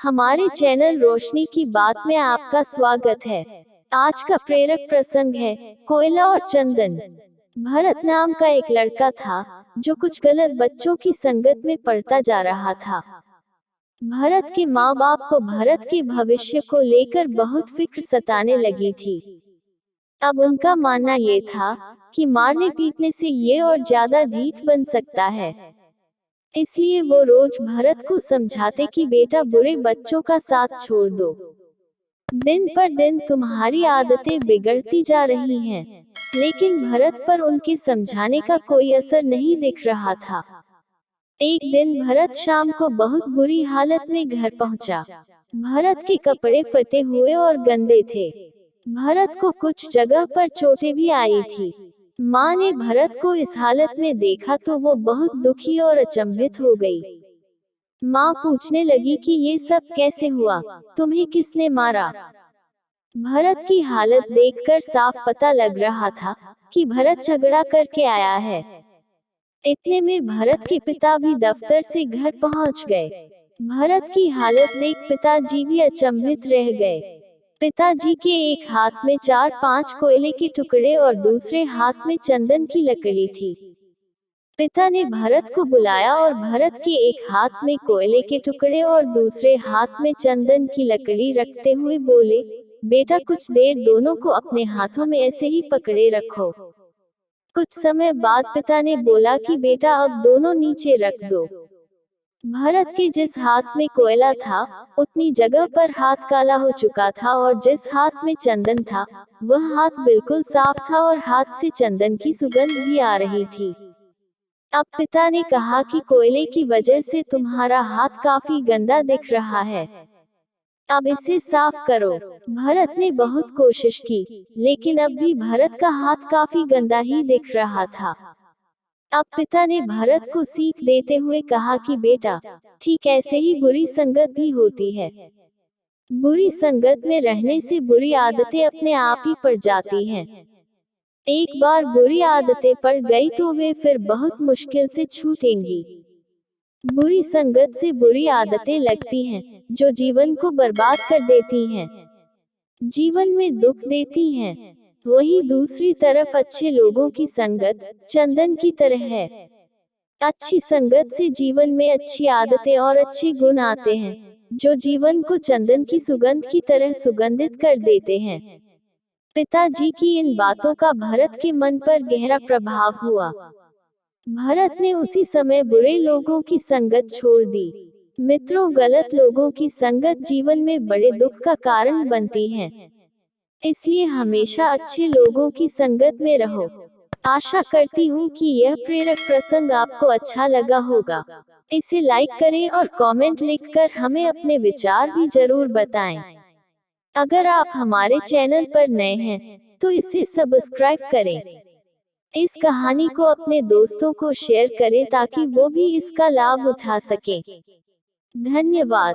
हमारे चैनल रोशनी की बात में आपका स्वागत है। आज का प्रेरक प्रसंग है कोयला और चंदन। भरत नाम का एक लड़का था जो कुछ गलत बच्चों की संगत में पड़ता जा रहा था। भरत के माँ बाप को भरत के भविष्य को लेकर बहुत फिक्र सताने लगी थी। अब उनका मानना ये था कि मारने पीटने से ये और ज्यादा ढीठ बन सकता है। इसलिए वो रोज भरत को समझाते कि बेटा बुरे बच्चों का साथ छोड़ दो। दिन पर दिन तुम्हारी आदतें बिगड़ती जा रही हैं। लेकिन भरत पर उनके समझाने का कोई असर नहीं दिख रहा था। एक दिन भरत शाम को बहुत बुरी हालत में घर पहुंचा। भरत के कपड़े फटे हुए और गंदे थे। भरत को कुछ जगह पर चोटें भी आई थी। माँ ने भरत को इस हालत में देखा तो वो बहुत दुखी और अचंभित हो गई। माँ पूछने लगी कि ये सब कैसे हुआ, तुम्हें किसने मारा? भरत की हालत देखकर साफ पता लग रहा था कि भरत झगड़ा करके आया है। इतने में भरत के पिता भी दफ्तर से घर पहुंच गए। भरत की हालत देख पिताजी भी अचंभित रह गए। पिताजी के एक हाथ में 4-5 कोयले के टुकड़े और दूसरे हाथ में चंदन की लकड़ी थी। पिता ने भरत को बुलाया और भरत के एक हाथ में कोयले के टुकड़े और दूसरे हाथ में चंदन की लकड़ी रखते हुए बोले, बेटा कुछ देर दोनों को अपने हाथों में ऐसे ही पकड़े रखो। कुछ समय बाद पिता ने बोला कि बेटा अब दोनों नीचे रख दो। भरत के जिस हाथ में कोयला था उतनी जगह पर हाथ काला हो चुका था और जिस हाथ में चंदन था वह हाथ बिल्कुल साफ था और हाथ से चंदन की सुगंध भी आ रही थी। अब पिता ने कहा कि कोयले की वजह से तुम्हारा हाथ काफी गंदा दिख रहा है, अब इसे साफ करो। भरत ने बहुत कोशिश की, लेकिन अब भी भरत का हाथ काफी गंदा ही दिख रहा था। अब पिता ने भरत को सीख देते हुए कहा कि बेटा, ठीक ऐसे ही बुरी संगत भी होती है। बुरी संगत में रहने से बुरी आदतें अपने आप ही पड़ जाती हैं। एक बार बुरी आदतें पड़ गई तो वे फिर बहुत मुश्किल से छूटेंगी। बुरी संगत से बुरी आदतें लगती हैं, जो जीवन को बर्बाद कर देती हैं, जीवन में दुख देती हैं। वही दूसरी तरफ अच्छे लोगों की संगत चंदन की तरह है। अच्छी संगत से जीवन में अच्छी आदतें और अच्छे गुण आते हैं, जो जीवन को चंदन की सुगंध की तरह सुगंधित कर देते हैं। पिताजी की इन बातों का भरत के मन पर गहरा प्रभाव हुआ। भरत ने उसी समय बुरे लोगों की संगत छोड़ दी। मित्रों, गलत लोगों की संगत जीवन में बड़े दुख का कारण बनती है। इसलिए हमेशा अच्छे लोगों की संगत में रहो। आशा करती हूँ कि यह प्रेरक प्रसंग आपको अच्छा लगा होगा। इसे लाइक करें और कमेंट लिखकर हमें अपने विचार भी जरूर बताएं। अगर आप हमारे चैनल पर नए हैं तो इसे सब्सक्राइब करें। इस कहानी को अपने दोस्तों को शेयर करें ताकि वो भी इसका लाभ उठा सकें। धन्यवाद।